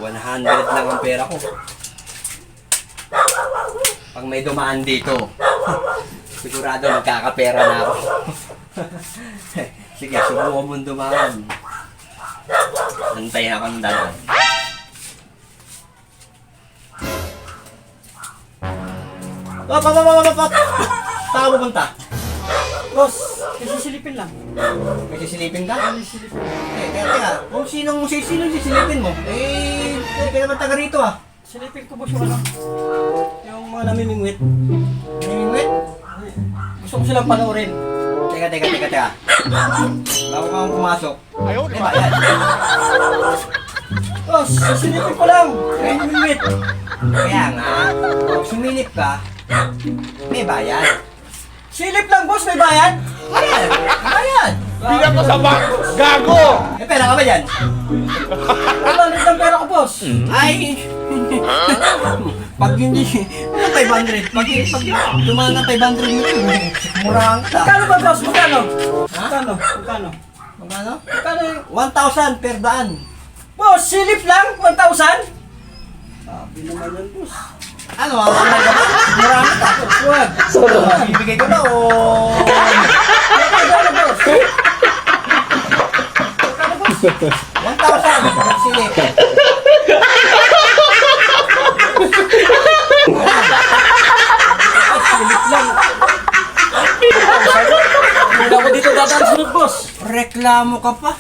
100 lang ang pera ko. Pag may dumaan dito, sigurado magkakapera na ako. Sige, subukan mong dumaan. Antayin ako ng dalan. Pap! Saan ka pupunta? Boss, isisilipin lang. May sisilipin ka? Isisilipin. Teka. Kung sinong sisilipin mo? Hindi ka naman taga rito ah. Silipin ko boss yung ano. Yung mga namimingwit. Namimingwit? Gusto ko silang panoorin. Teka. Bago ka pumasok. May bayad. Boss, sisilipin ko lang. Yung namimingwit. Kaya nga, pag sumilip ka, may bayad. Silip lang boss, may bayad. Bayad! Bilang ko sa bank! Gago! May pera ka ba dyan? Wala ng pera ko boss. Ay! Pag hindi, 500. Pag dumaan ng 500 nito, murang ka. Magkano ba boss? Magkano? Ha? Magkano? Magkano? Magkano yung... 1,000 per daan. Boss, silip lang? 1,000? Sabi naman yan boss. Ano, ang murang ka. Wag. Bibigay ko na o... Magkano boss? 1,000. Silip. Silip lang. Hindi ako dito dadaan sunod boss. Reklamo ka pa.